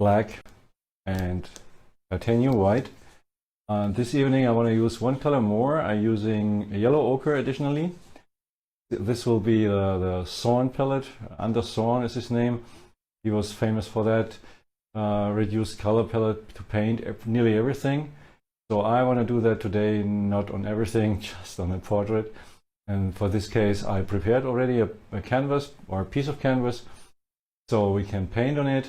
black and titanium white. This evening I want to use one color more. I'm using yellow ochre additionally. This will be the Zorn palette. Anders Zorn is his name. He was famous for that reduced color palette to paint nearly everything. So I want to do that today, not on everything, just on a portrait. And for this case I prepared already a canvas or a piece of canvas so we can paint on it.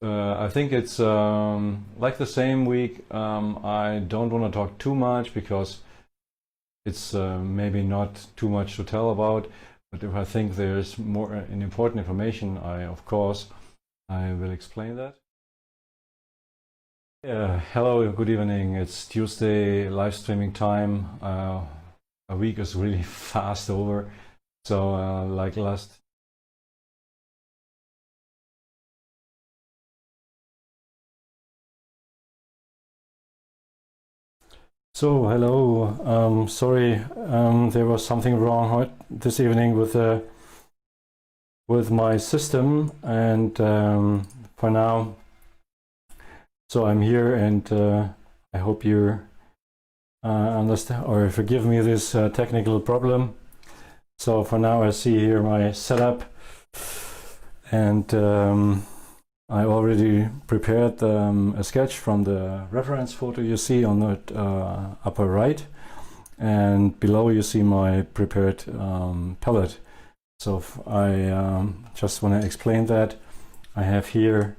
I think it's like the same week. I don't want to talk too much because it's maybe not too much to tell about, but if I think there's more important information, of course I will explain that. Hello, good evening. It's Tuesday live streaming time. A week is really fast over, so like last. So hello, sorry, there was something wrong this evening with my system, and for now, so I'm here, and I hope you understand or forgive me this technical problem. So for now, I see here my setup, and I already prepared a sketch from the reference photo you see on the upper right, and below you see my prepared palette. So I just want to explain that. I have here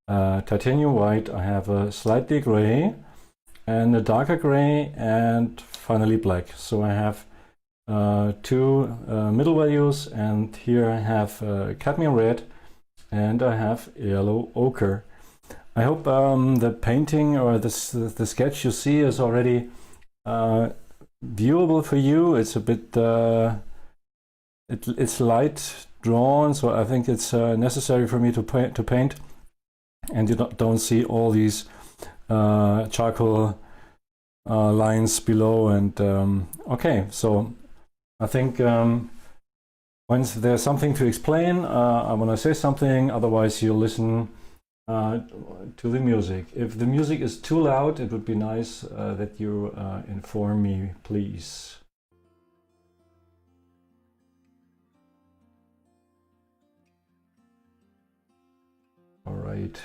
titanium white, I have a slightly gray and a darker gray, and finally black. So I have two middle values, and here I have cadmium red and I have yellow ochre. I hope the painting or the sketch you see is already viewable for you. It's a bit it's light drawn, so I think it's necessary for me to paint, and you don't see all these charcoal lines below. And okay, so I think once there's something to explain, I want to say something, otherwise you'll listen to the music. If the music is too loud, it would be nice that you inform me, please. All right.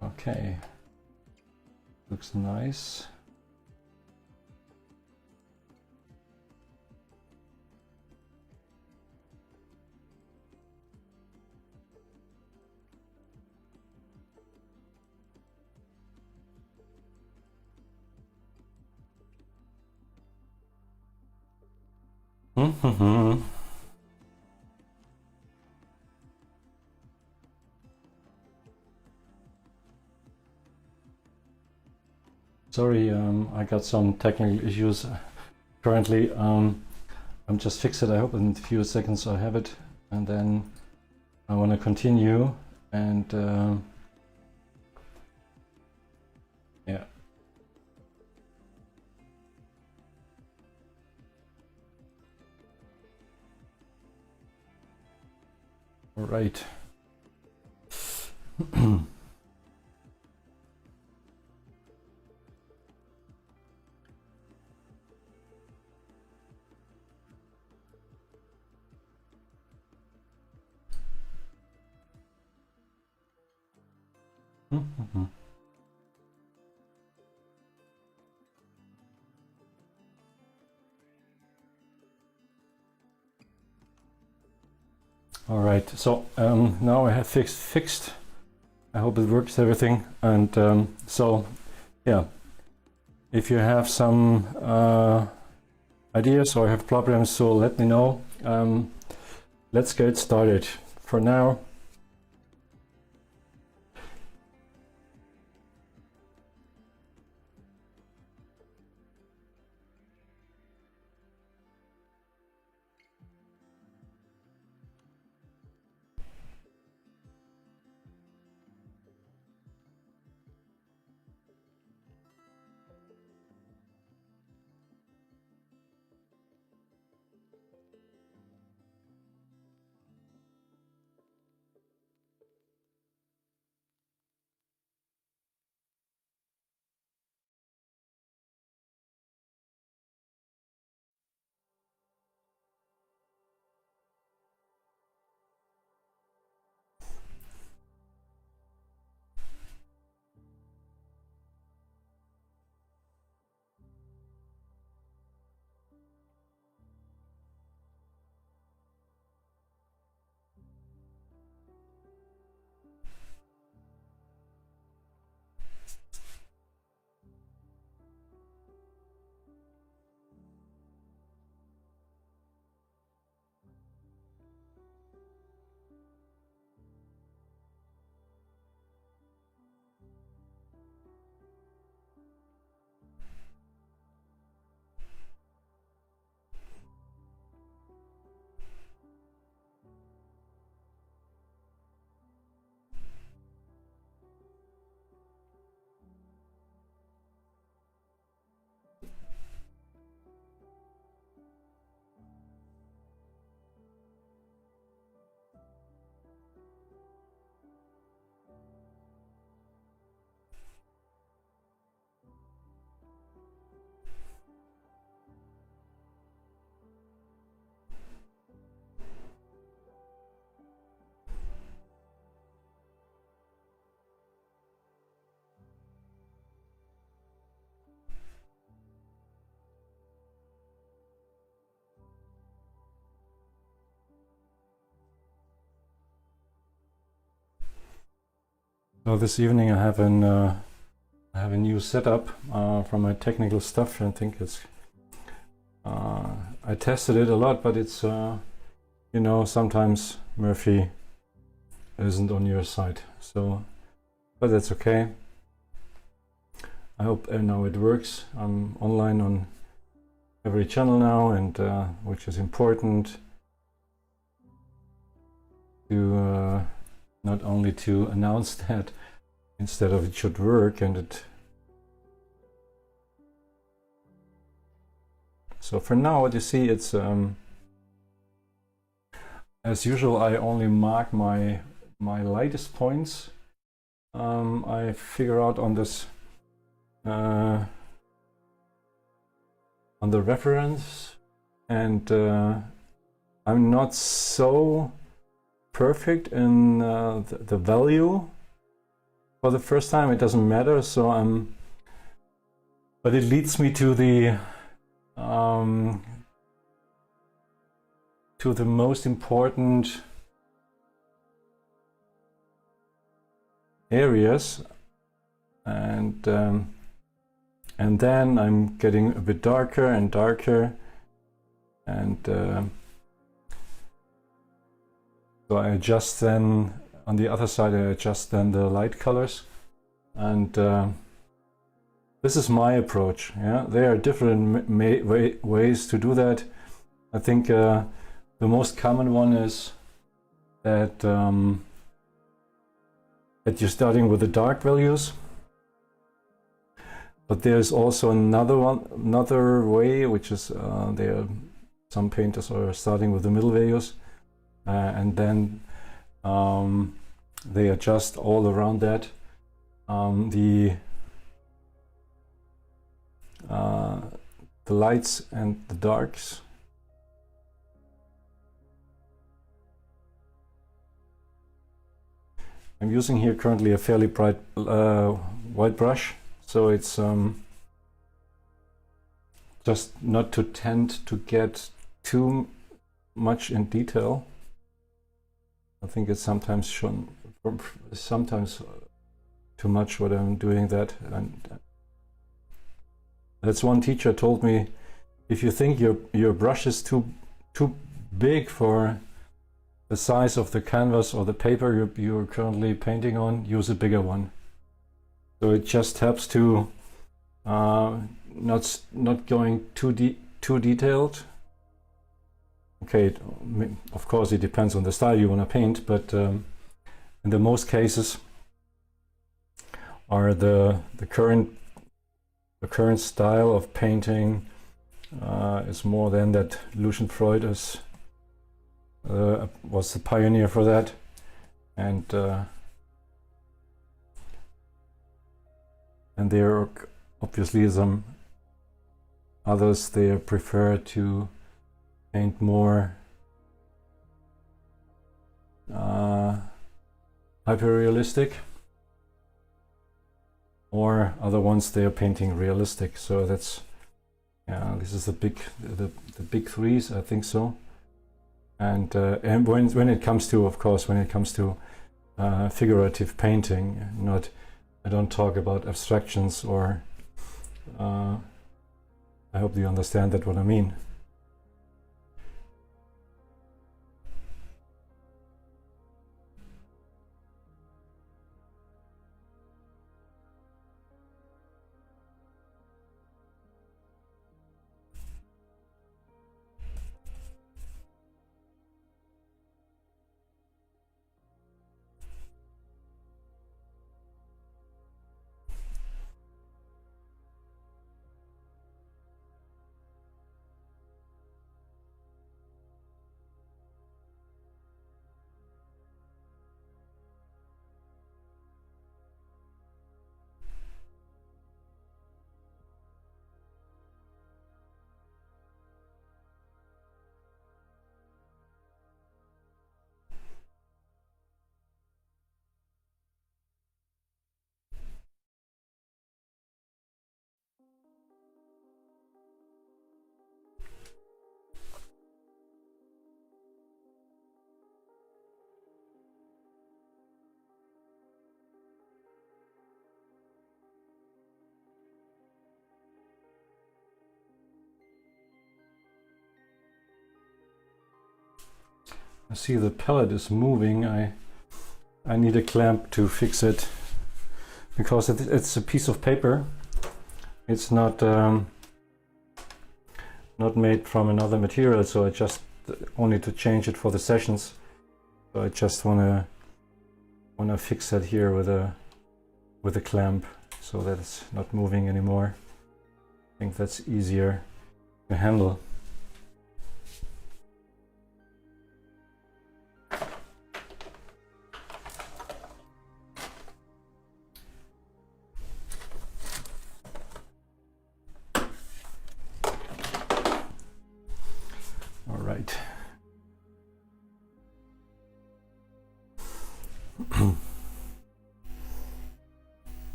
Okay, looks nice. Sorry, I got some technical issues currently. I'm just fix it. I hope in a few seconds I have it, and then I want to continue. And yeah. All right. All right, so now I have fixed. I hope it works, everything. And so, yeah, if you have some ideas or have problems, so let me know. Let's get started. For now, so this evening I have a new setup from my technical stuff. I think it's I tested it a lot, but it's you know, sometimes Murphy isn't on your side, so but that's okay. I hope now it works. I'm online on every channel now, and which is important to not only to announce that instead of it should work, and it. So for now, what you see, it's as usual. I only mark my lightest points. I figure out on this on the reference, and I'm not so perfect in the value for the first time. It doesn't matter, so but it leads me to the most important areas, and then I'm getting a bit darker and darker, and so I adjust then on the other side. I adjust then the light colors, and this is my approach. Yeah, there are different ways to do that. I think the most common one is that that you're starting with the dark values, but there's also another way, which is some painters are starting with the middle values, and then they adjust all around that. The lights and the darks. I'm using here currently a fairly bright white brush, so it's just not to tend to get too much in detail. I think it's sometimes sometimes too much what I'm doing that. And that's one teacher told me, if you think your brush is too big for the size of the canvas or the paper you're currently painting on, use a bigger one. So it just helps to not going too detailed. Okay, of course it depends on the style you want to paint, but in the most cases are the current style of painting is more than that. Lucian Freud was the pioneer for that, and there are obviously some others they prefer to paint more hyper-realistic, or other ones they are painting realistic. So that's this is the big threes, I think so. And when it comes to, of course, when it comes to figurative painting, I don't talk about abstractions, or I hope you understand that what I mean. I see the palette is moving. I need a clamp to fix it, because it's a piece of paper. It's not made from another material, so I just only to change it for the sessions. So I just wanna fix that here with a clamp, so that it's not moving anymore. I think that's easier to handle.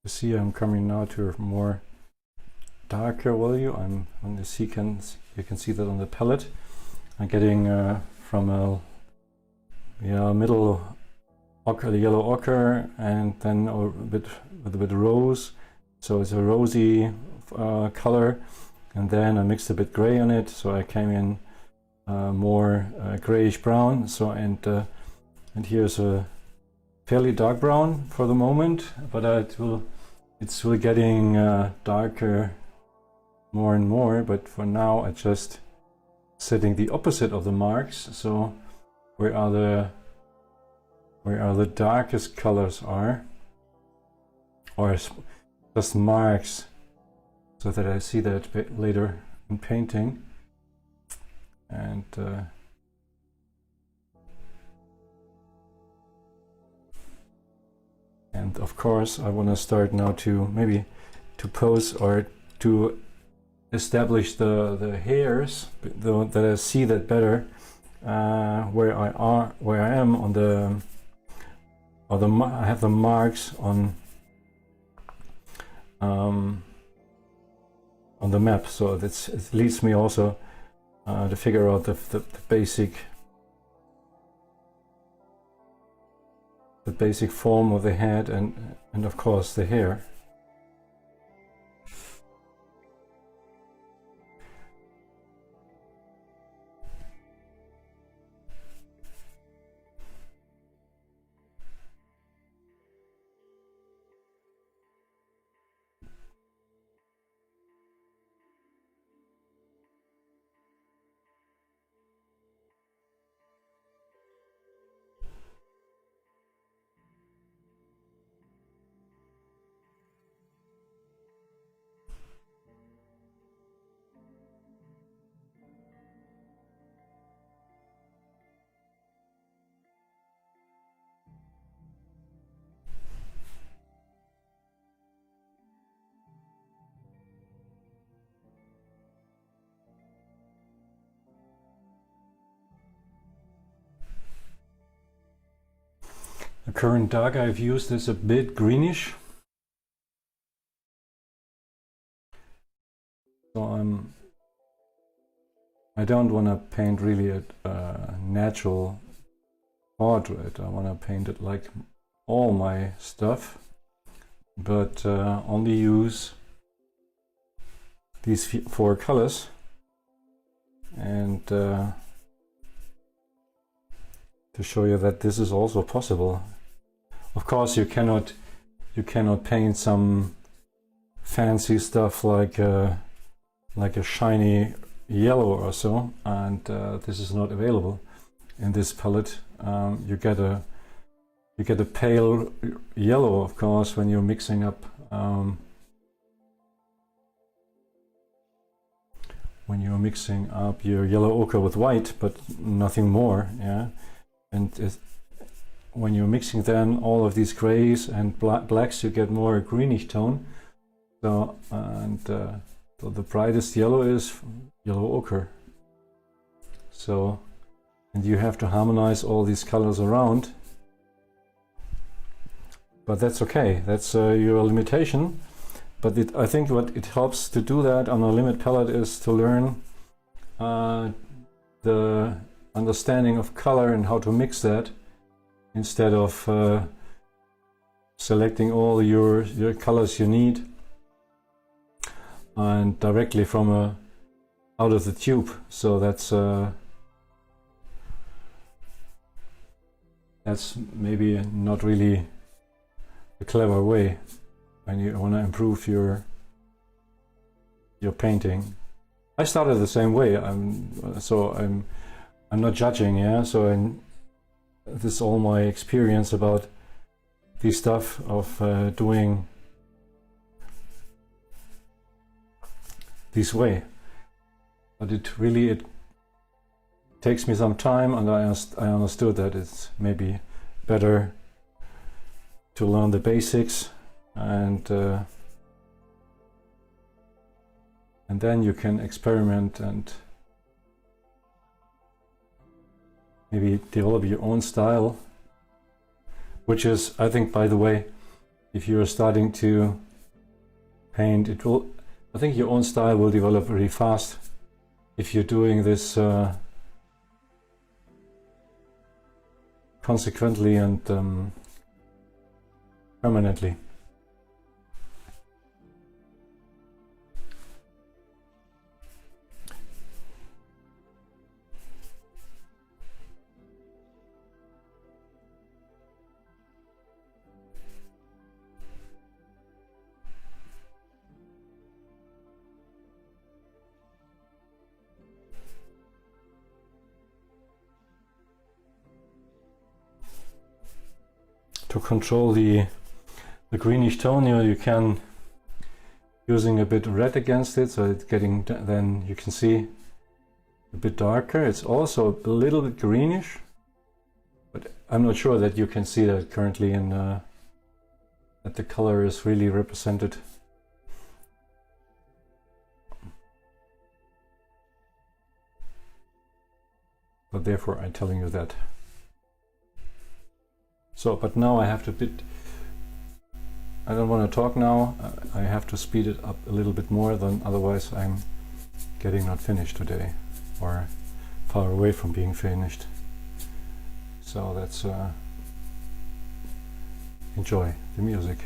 You see I'm coming now to a more darker value. On the sequence, you can see that on the palette. I'm getting from a middle ochre, the yellow ochre, and then with a bit rose. So it's a rosy color, and then I mixed a bit gray on it. So I came in more grayish brown. So and here's a fairly dark brown for the moment, but it's really getting darker more and more. But for now, I just setting the opposite of the marks. So where are the darkest colors are, or just marks, so that I see that later in painting. And of course I want to start now to maybe to pose or to establish the hairs, that I see that better where I am on the I have the marks on the map, so it leads me also to figure out the basic form of the head and of course the hair. The current dark I've used is a bit greenish, so I don't want to paint really a natural portrait. I want to paint it like all my stuff, but only use these 4 colors, and to show you that this is also possible. Of course, you cannot paint some fancy stuff like a shiny yellow or so, and this is not available in this palette. You get a pale yellow, of course, when you're mixing up your yellow ochre with white, but nothing more. Yeah, and when you're mixing then all of these grays and blacks, you get more greenish tone. So so the brightest yellow is yellow ochre. So, and you have to harmonize all these colors around, but that's okay. That's your limitation. But I think what it helps to do that on a limit palette is to learn the understanding of color and how to mix that, instead of selecting all your colors you need and directly from out of the tube. So that's maybe not really a clever way when you want to improve your painting. I started the same way. I'm not judging, yeah. So this is all my experience about this stuff of doing this way. But it takes me some time, and I understood that it's maybe better to learn the basics, and then you can experiment and maybe develop your own style, which is, I think, by the way, if you're starting to paint, it will, I think your own style will develop very fast if you're doing this consequently and permanently. To control the greenish tone, you can using a bit red against it, so it's getting, then you can see a bit darker. It's also a little bit greenish, but I'm not sure that you can see that currently in that the color is really represented. But therefore I'm telling you that. So, but now I have to I don't want to talk now. I have to speed it up a little bit more, than otherwise I'm getting not finished today, or far away from being finished. So let's enjoy the music.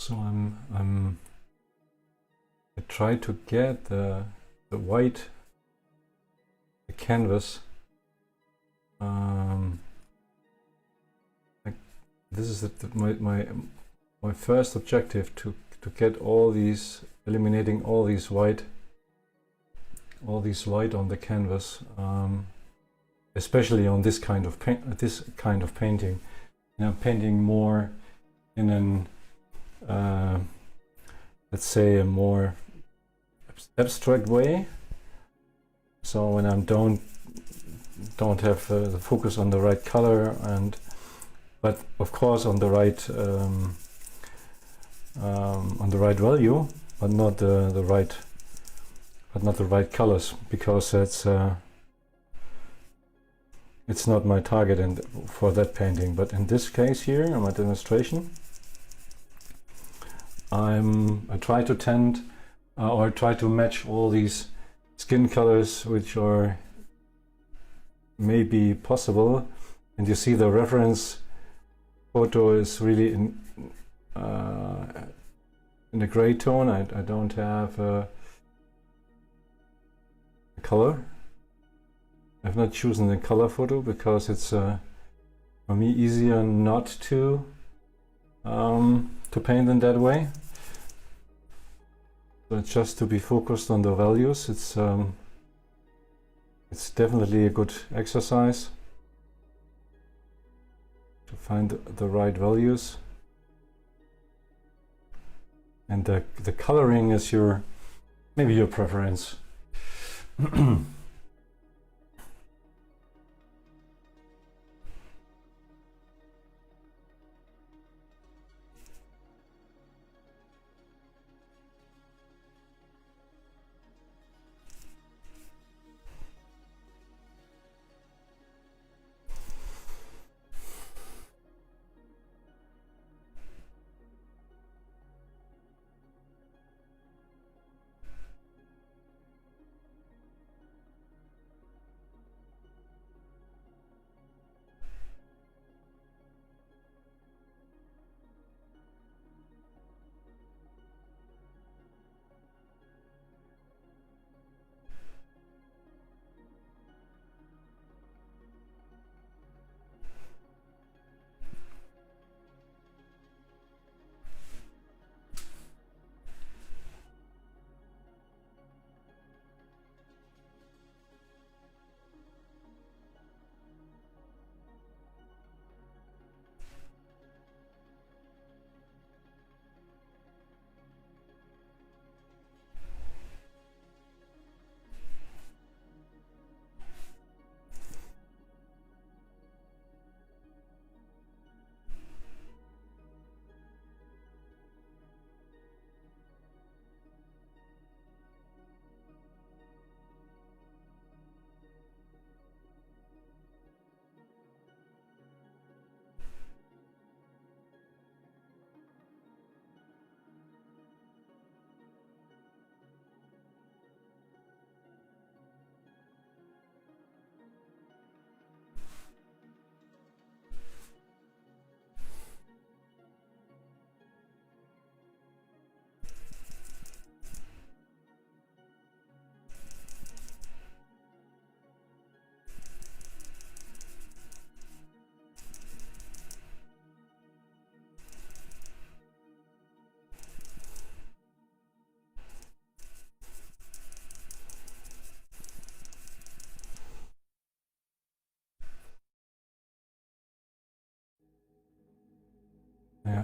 So I try to get the white, the canvas. Like this is my first objective, to get all these, eliminating all these white on the canvas, especially on this kind of painting. You know, painting more in an let's say a more abstract way. So when I don't have the focus on the right color, but of course on the right value, but not the right colors, because it's not my target for that painting. But in this case here, in my demonstration, I try to tend or try to match all these skin colors which are maybe possible. And you see the reference photo is really in a gray tone. I don't have a color. I've not chosen a color photo because it's for me easier not to paint in that way. So just to be focused on the values. It's definitely a good exercise to find the right values, and the coloring is maybe your preference. Yeah,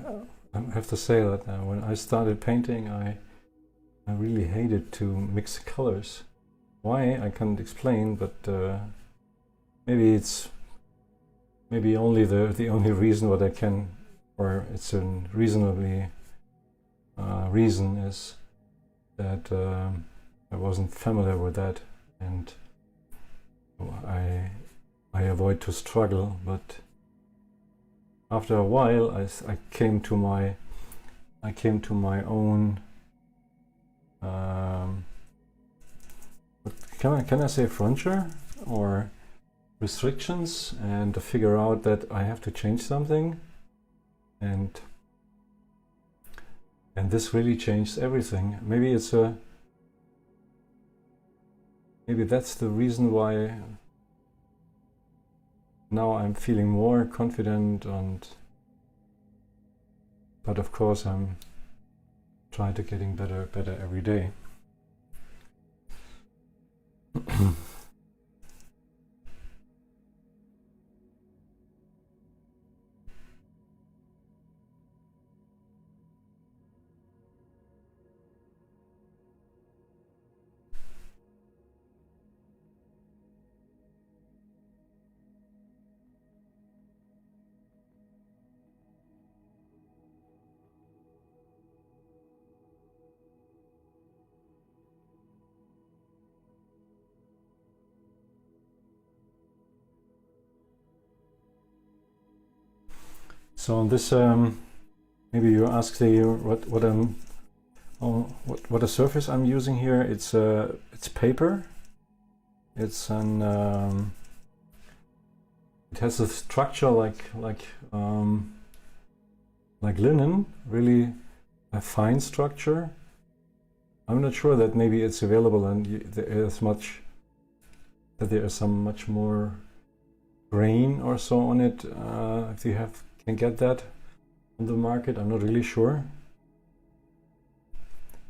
I have to say that when I started painting, I really hated to mix colors. Why, I can't explain, but maybe it's only the only reason what I can, or it's a reasonably reason, is that I wasn't familiar with that, and I avoid to struggle. But after a while, I came to my own. Can I say frontier or restrictions, and to figure out that I have to change something, and And this really changed everything. Maybe it's a, maybe that's the reason why now I'm feeling more confident, and but of course I'm trying to getting better every day. So on this, maybe you ask what I'm, what a surface I'm using here. It's paper. It's an it has a structure like linen, really a fine structure. I'm not sure that maybe it's available and there is much more grain or so on it. If you can get that on the market, I'm not really sure.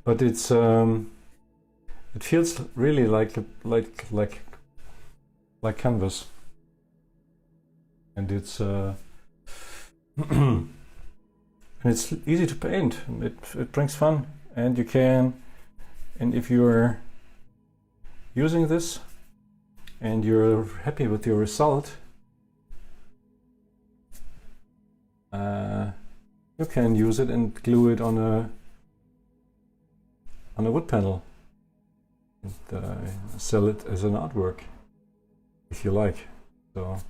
But it's it feels really like canvas, and it's and it's easy to paint. It brings fun, and you can, and if you're using this and you're happy with your result, you can use it and glue it on a wood panel and sell it as an artwork if you like. So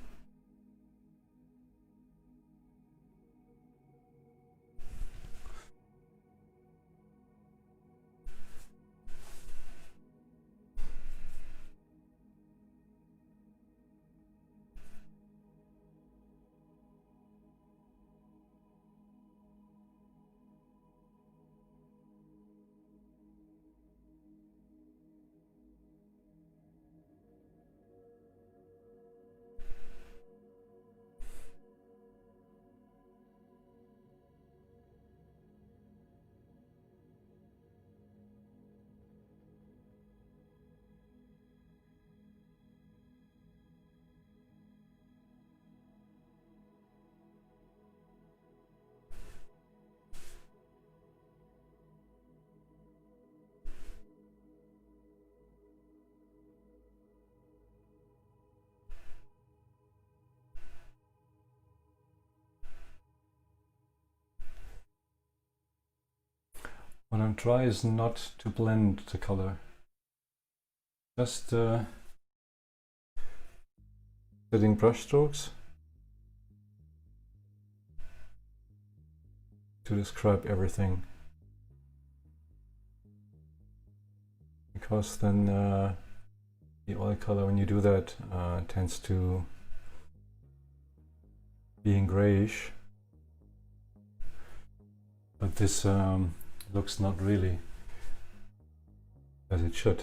what I'm trying is not to blend the color, just setting brush strokes to describe everything, because then the oil color, when you do that, tends to being grayish, but this looks not really as it should.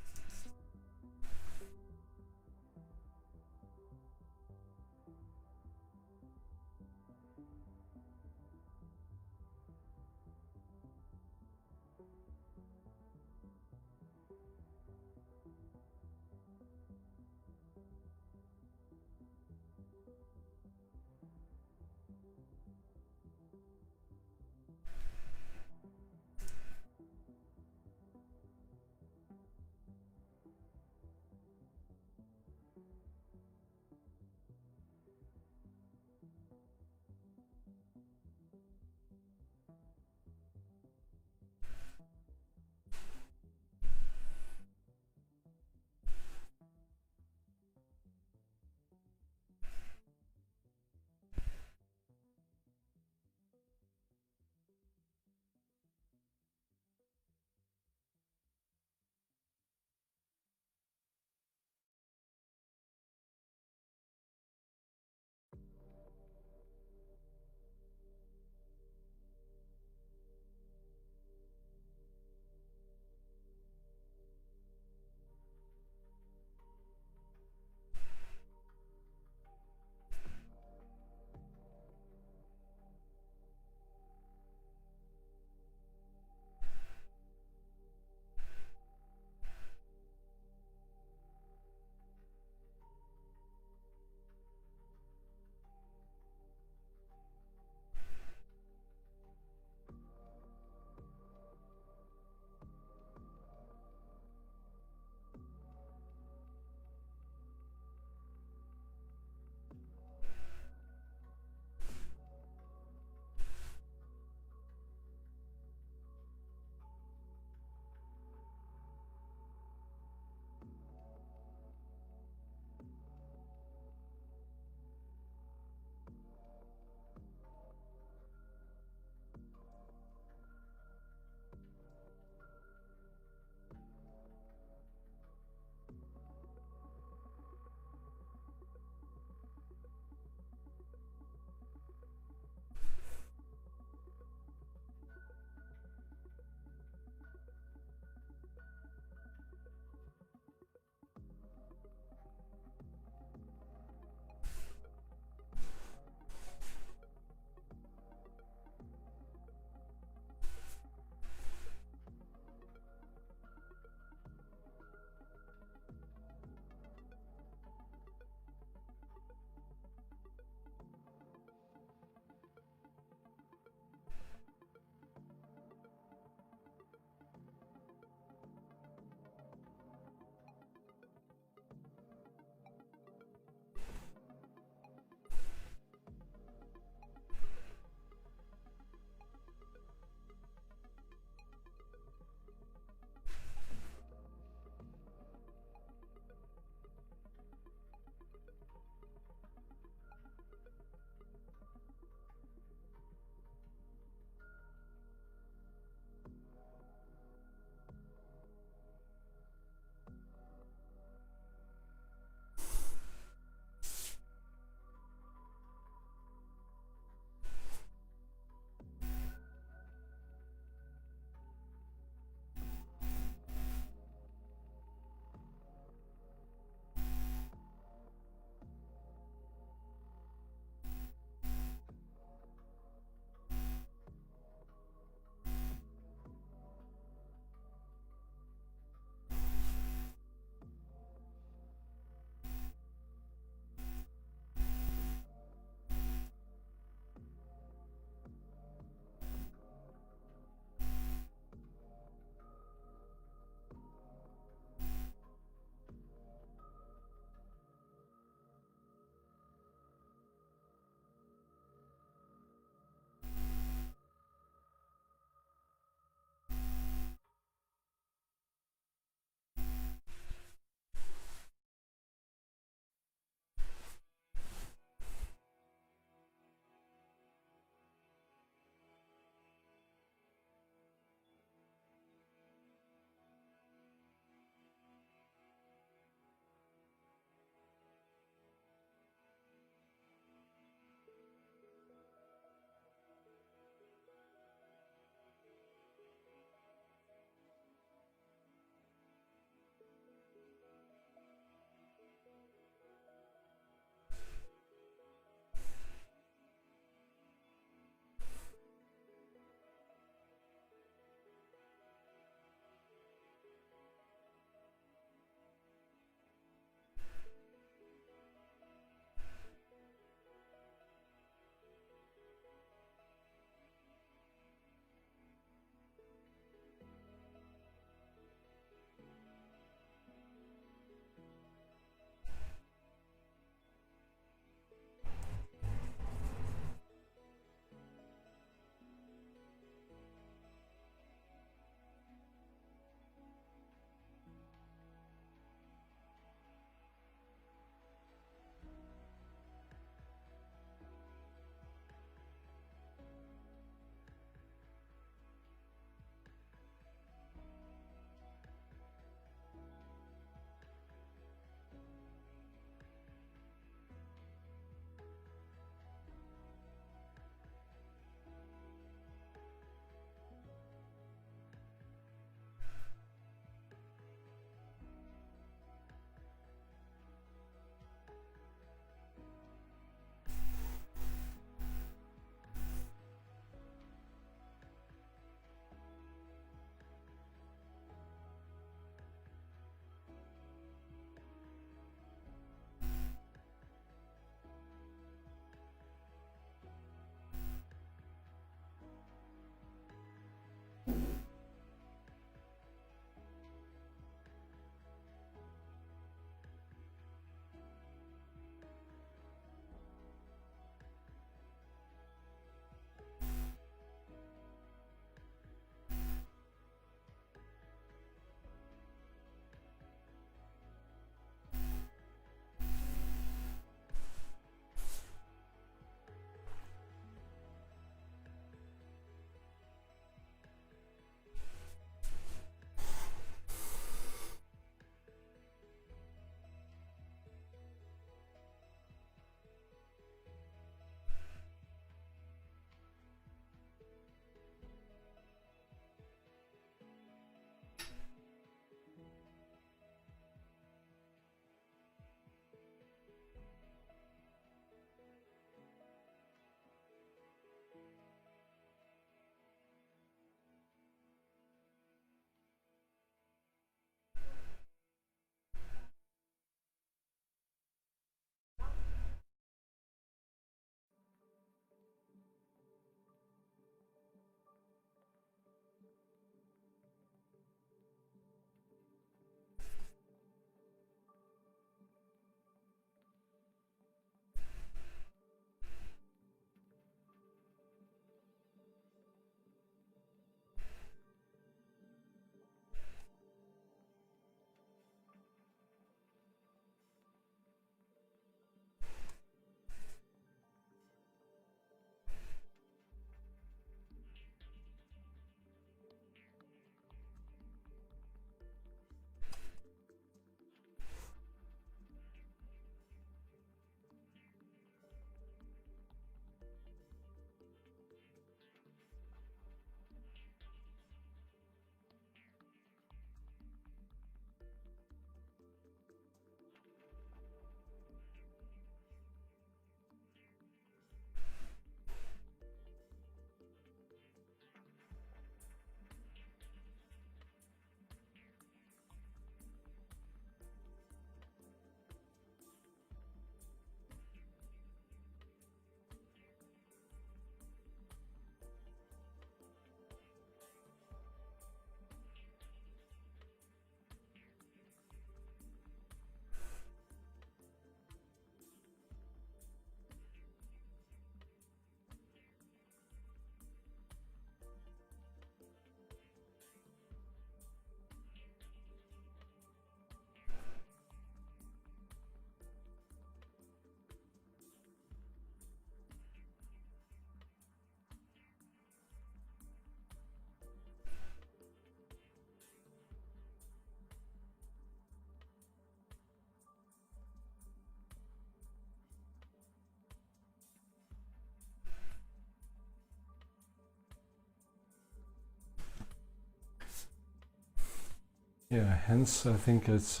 yeah, hence I think it's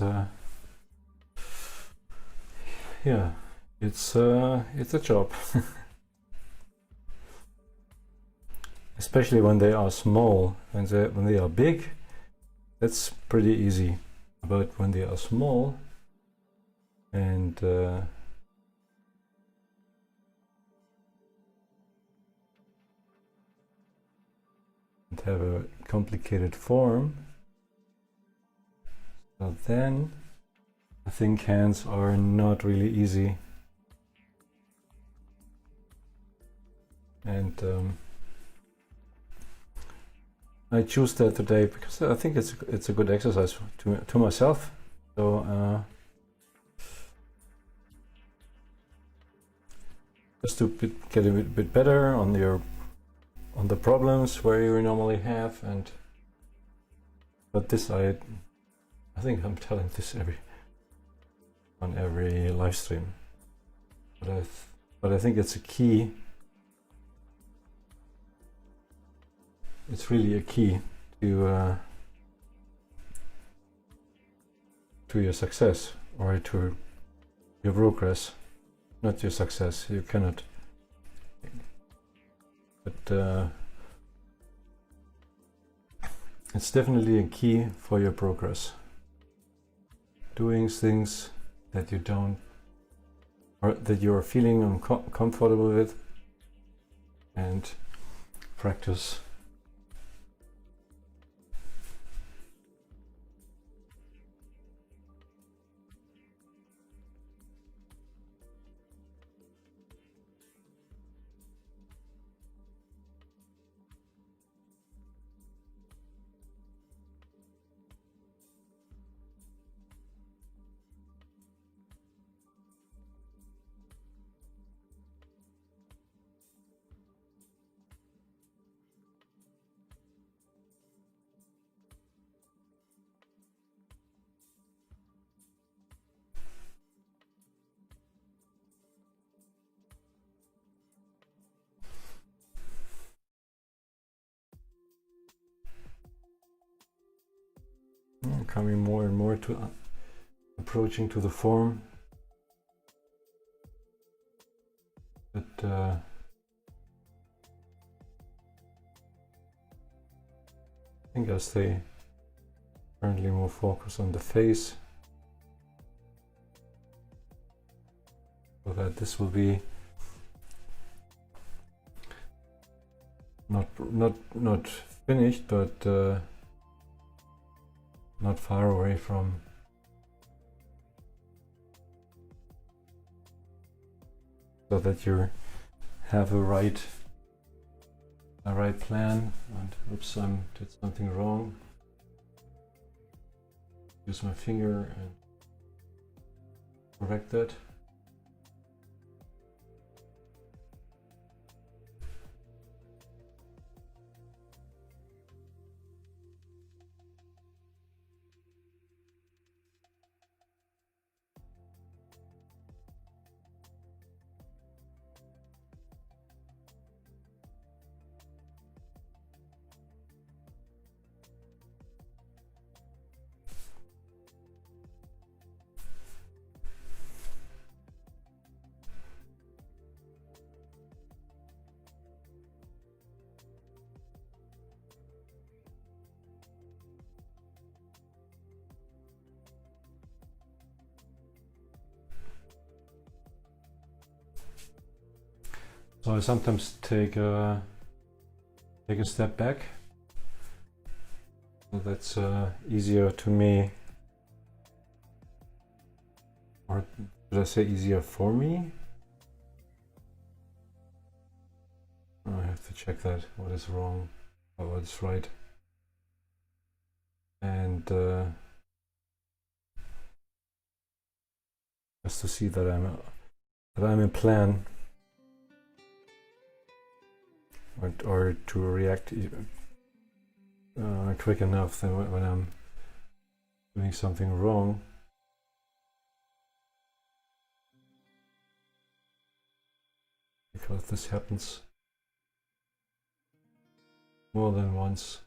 yeah, it's a job. Especially when they are small. When they are big, that's pretty easy. But when they are small and have a complicated form, so then I think hands are not really easy. And I choose that today because I think it's a good exercise to myself. So just to get a bit better on the problems where you normally have. And but this I think I'm telling this on every live stream. But I think it's a key. It's really a key to your success, or to your progress, not your success. You cannot. But it's definitely a key for your progress. Doing things that you don't, or that you are feeling uncomfortable with, and practice. Coming more and more to approaching to the form, but I think I stay currently more focused on the face, so that this will be not finished, but not far away from, so that you have a right plan. And oops, I did something wrong. Use my finger and correct that. So I sometimes take a step back. So that's easier to me, or should I say easier for me? Oh, I have to check that, what is wrong or what is right. And just to see that I'm in plan. Or to react quick enough that when I'm doing something wrong. Because this happens more than once.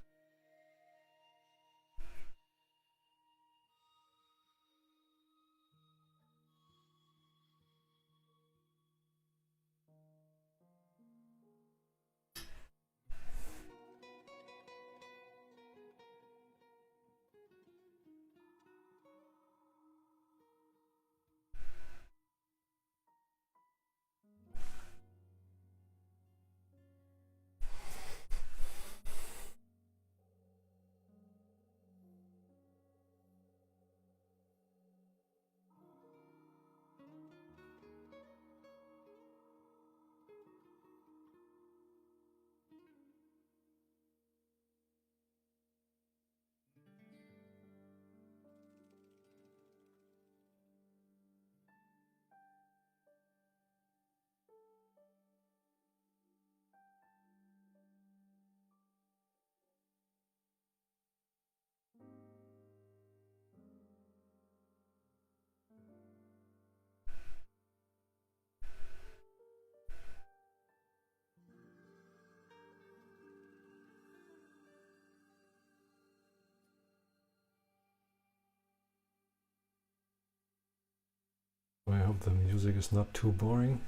So I hope the music is not too boring.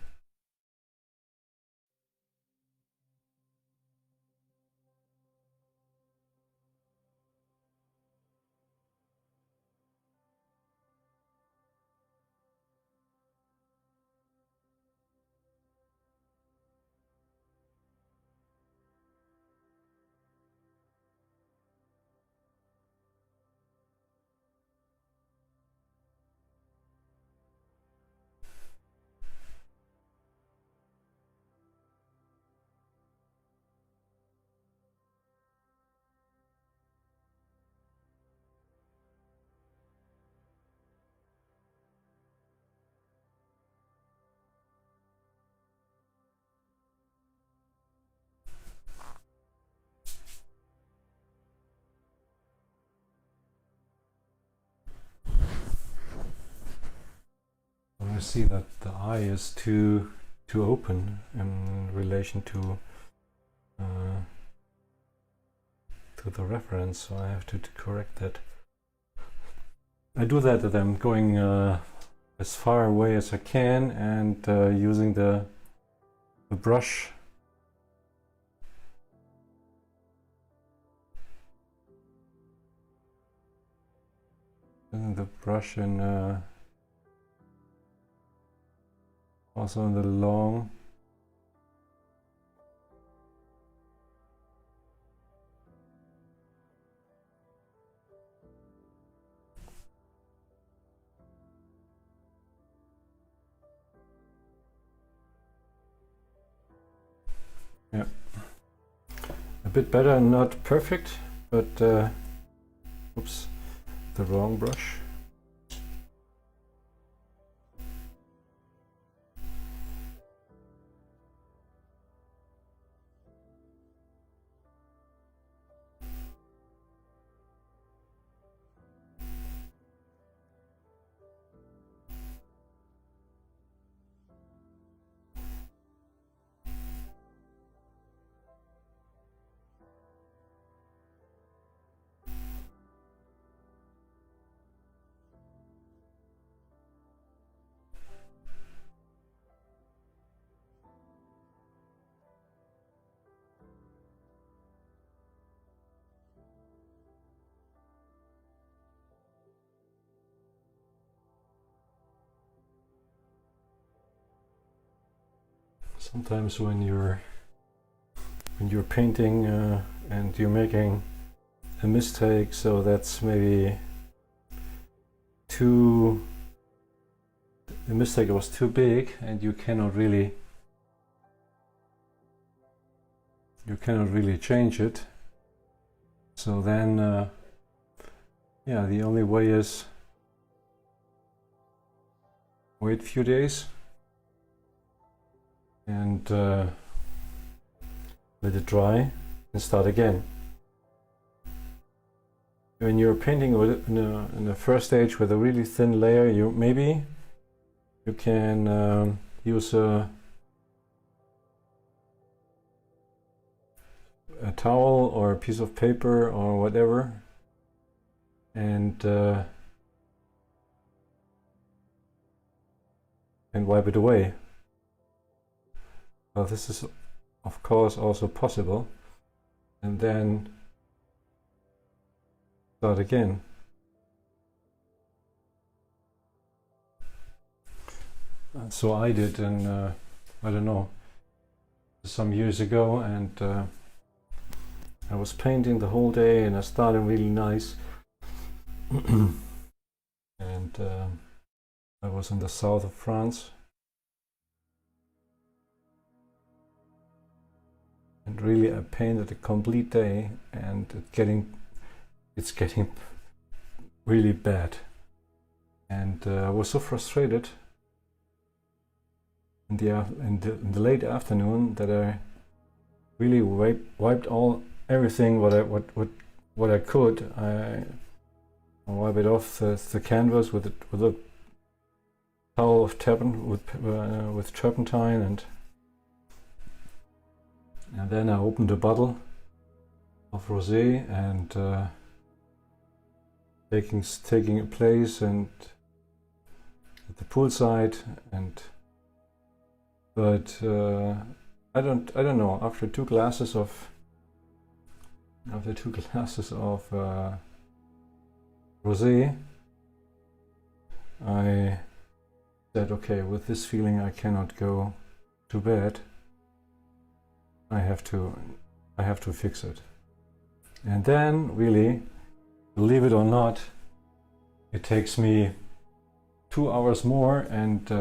I see that the eye is too open in relation to the reference, so I have to correct that. I do that I'm going as far away as I can and using the brush. Using the brush and also in the long. Yeah, a bit better, not perfect, but oops, the wrong brush. Sometimes when you're painting and you're making a mistake, so that's maybe the mistake was too big and you cannot really change it. So then yeah, the only way is wait a few days and let it dry and start again. When you're painting in the first stage with a really thin layer, you can use a towel or a piece of paper or whatever and wipe it away. Well, this is of course also possible, and then start again. So I did, and I don't know, some years ago, and I was painting the whole day and I started really nice. And I was in the south of France. And really I painted a complete day and it's getting really bad. And I was so frustrated in the late afternoon that I really wiped everything what I could. I wipe it off the canvas with a towel of with turpentine, and then I opened a bottle of rosé and taking a place, and at the poolside, but I don't know. After two glasses of rosé, I said, okay, with this feeling I cannot go to bed. I have to fix it. And then, really, believe it or not, it takes me 2 hours more, and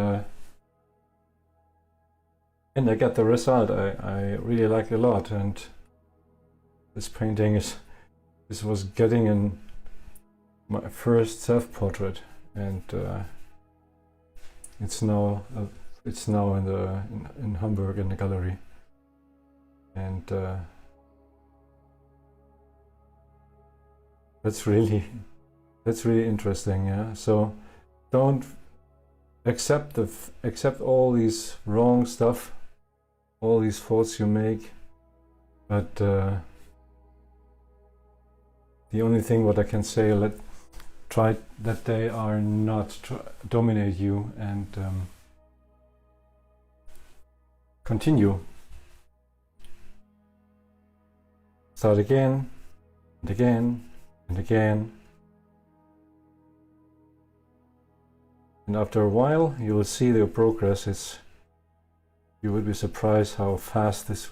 I get the result. I really like it a lot, and this painting this was getting in my first self-portrait, and it's now in Hamburg in the gallery, and that's really interesting. Yeah, so don't accept all these wrong stuff, all these faults you make, but the only thing what I can say, try that they are not dominate you, and continue. Start again and again and again, and after a while you will see the progress. You will be surprised how fast this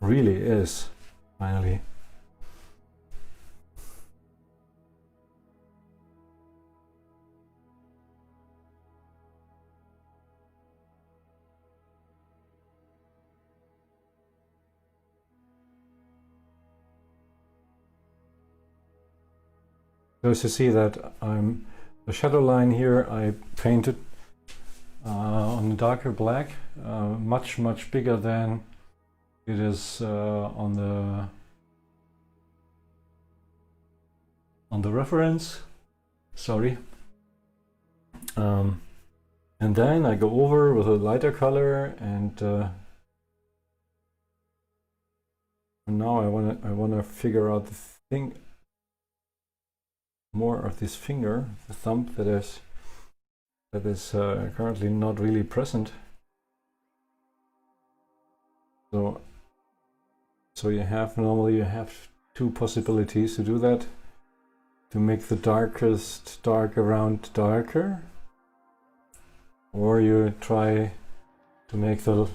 really is, finally. So as you see that the shadow line here I painted on a darker black, much bigger than it is on the reference. Sorry. And then I go over with a lighter color, and now I wanna figure out the thing. More of this finger, the thumb that is currently not really present. So normally you have two possibilities to do that: to make the darkest dark around darker, or you try to make the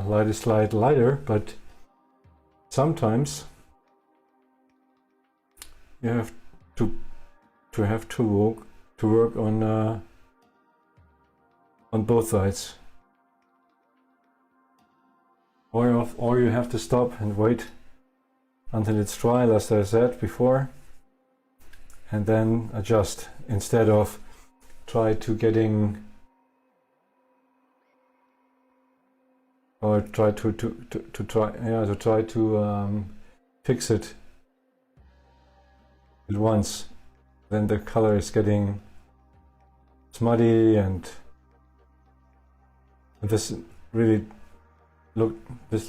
lightest light lighter. But sometimes you have to work on both sides, or you have to stop and wait until it's dry, as I said before, and then adjust, instead of try to fix it at once. Then the color is getting smudgy, and this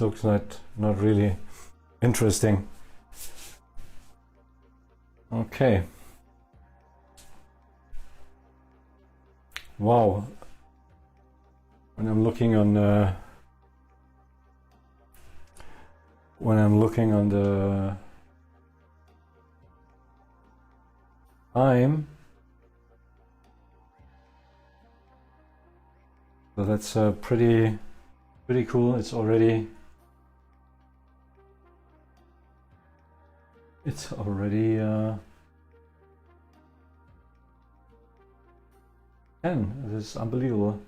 looks not really interesting. Okay. Wow. When I'm looking on the time, so that's pretty cool. It's already 10. This is unbelievable.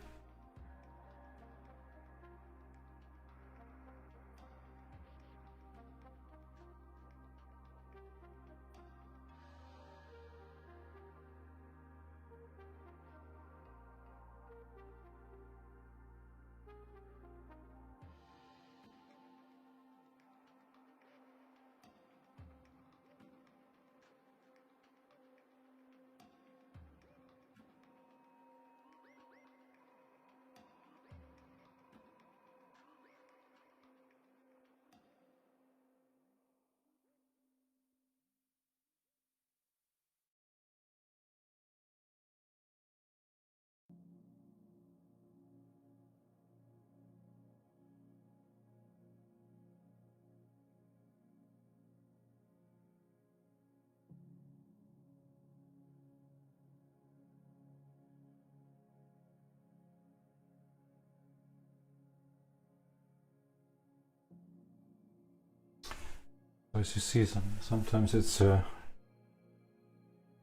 as you see, sometimes it's you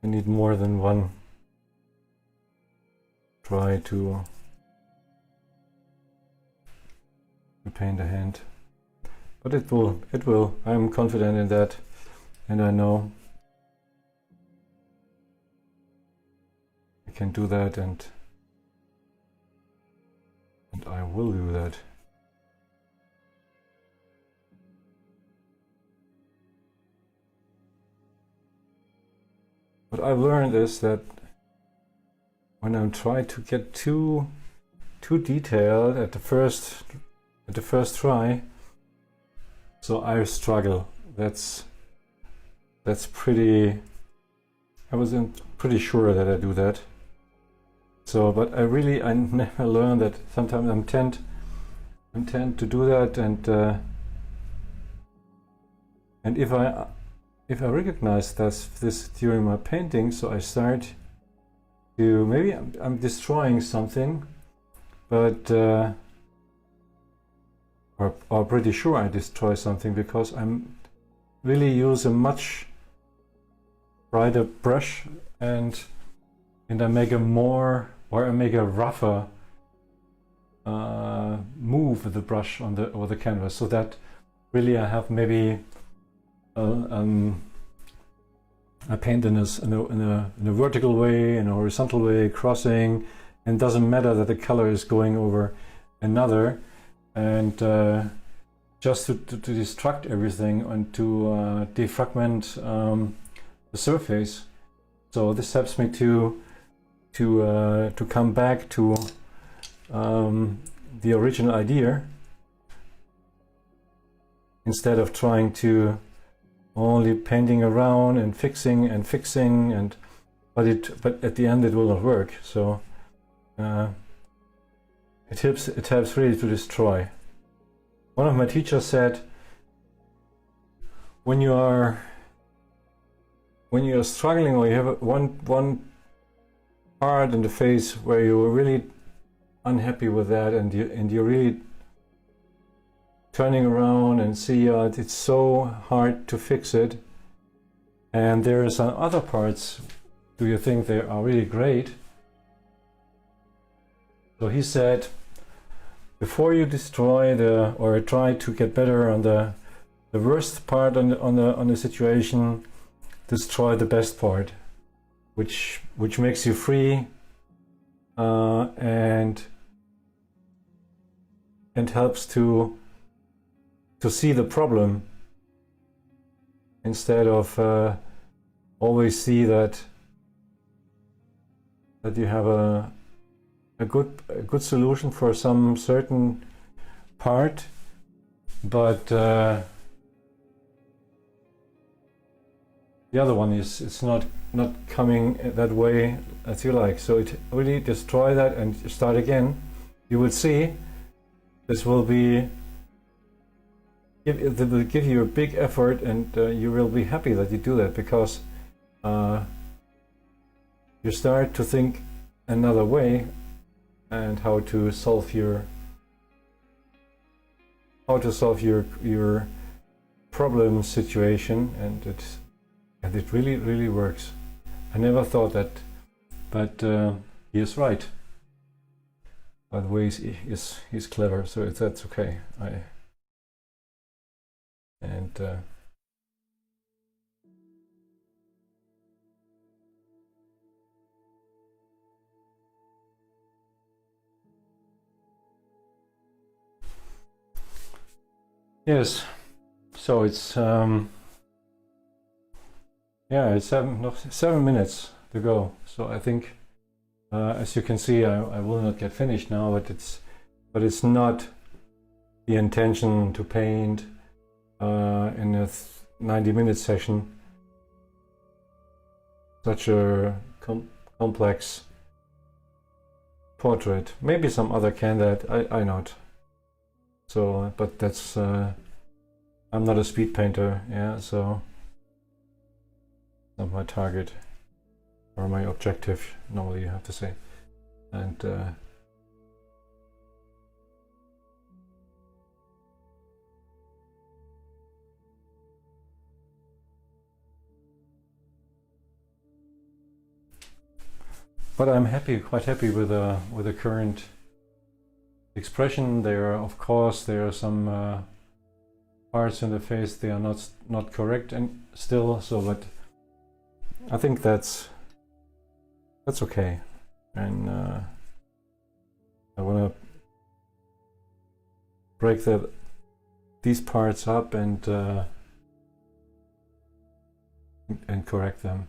need more than one try to paint a hand, but it will. I'm confident in that, and I know I can do that, and I will do that. What I've learned is that when I try to get too detailed at the first try, so I struggle. That's pretty. I wasn't pretty sure that I do that. So, but I never learned that. Sometimes I'm tend to do that, and if I recognize this during my painting, so I start to, maybe I'm destroying something, but or pretty sure I destroy something, because I'm really use a much brighter brush, and I make a more, or I make a rougher move with the brush on the canvas, so that really I have maybe I paint in a vertical way, in a horizontal way, crossing, and it doesn't matter that the color is going over another, and just to destruct everything and to defragment the surface. So this helps me to come back to the original idea, instead of trying to only painting around and fixing, but at the end it will not work. So it helps really to destroy. One of my teachers said, when you are struggling, or you have one part in the face where you're really unhappy with that, and you're really turning around and see it's so hard to fix it, and there are some other parts, do you think they are really great? So he said, before you destroy or try to get better on the worst part on the situation, destroy the best part, which makes you free, and helps to see the problem, instead of always see that you have a good solution for some certain part, but the other one it's not coming that way as you like. So it really destroy that and start again. You will see this will give you a big effort, and you will be happy that you do that, because you start to think another way, and how to solve your problem situation, and it really works. I never thought that, but he is right. By the way, he's clever, so that's okay. Yes, so it's it's 7 minutes to go. So I think, as you can see, I will not get finished now, but it's not the intention to paint in a 90-minute session such a complex portrait. Maybe some other can that, I not. So, but that's I'm not a speed painter, yeah, so not my target or my objective, normally you have to say. And but I'm happy, quite happy with the current expression. There are, of course, there are some parts in the face they are not correct and still. So, but I think that's okay, and I want to break these parts up and correct them.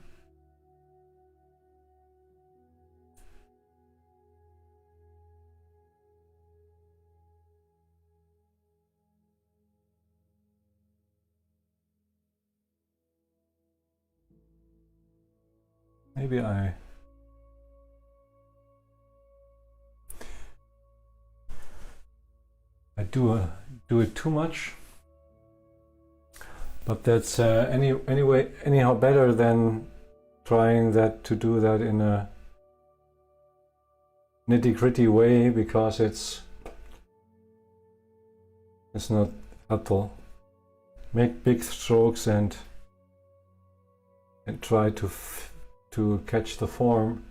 Maybe I do it too much, but that's anyhow better than trying to do that in a nitty-gritty way, because it's not helpful. Make big strokes and try to catch the form.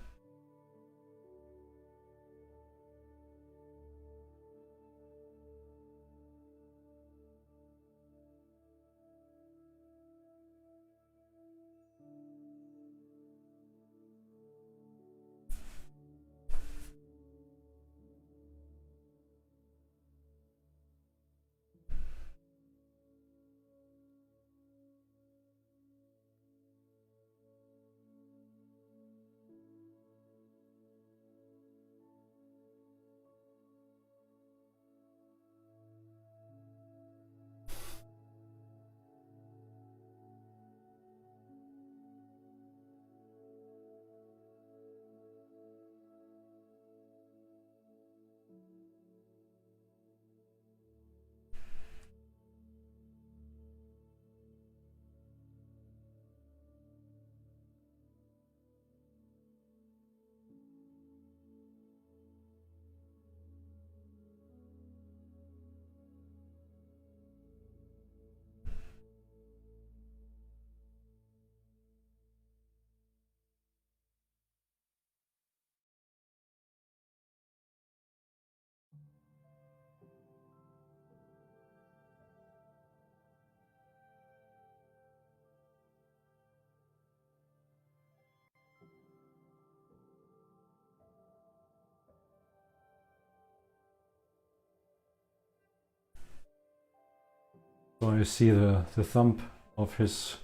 So you see the thumb of his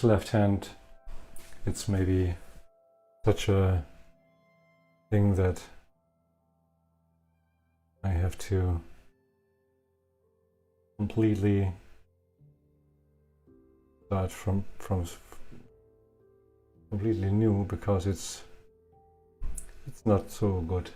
left hand. It's maybe such a thing that I have to completely start from completely new, because it's not so good.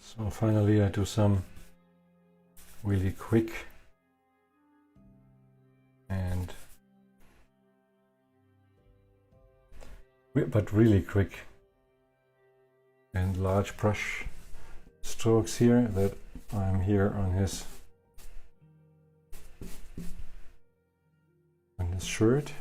So finally I do some really quick but really quick and large brush strokes here that I'm here on his shirt.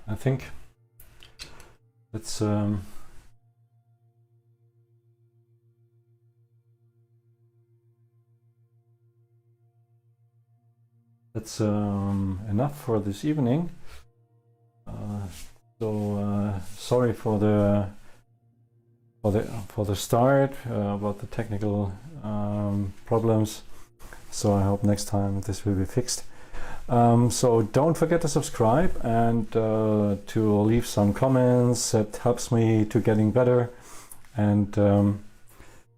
I think that's enough for this evening. Sorry for the start about the technical problems. So I hope next time this will be fixed. So don't forget to subscribe and to leave some comments. That helps me to getting better. And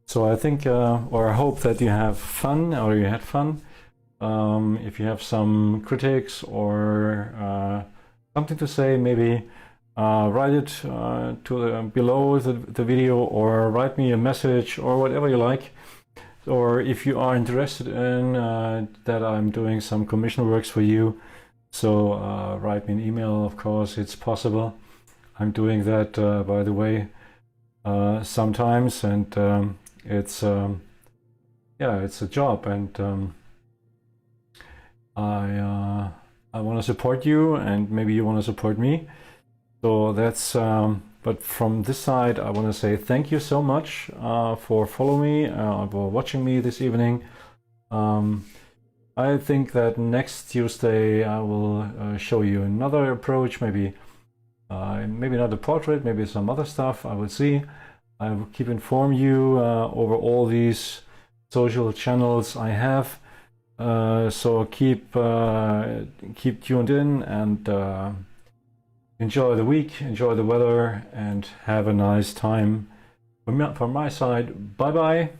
so I think or I hope that you have fun, or you had fun. If you have some critics or something to say, maybe write it to below the video, or write me a message, or whatever you like. Or if you are interested in that I'm doing some commission works for you, so write me an email. Of course, it's possible. I'm doing that, by the way, sometimes, and it's it's a job, and I want to support you, and maybe you want to support me. So that's but from this side, I want to say thank you so much for following me, for watching me this evening. I think that next Tuesday I will show you another approach, maybe not a portrait, maybe some other stuff. I will see. I will keep inform you over all these social channels I have. So keep tuned in, and enjoy the week, enjoy the weather, and have a nice time. From my side, bye bye.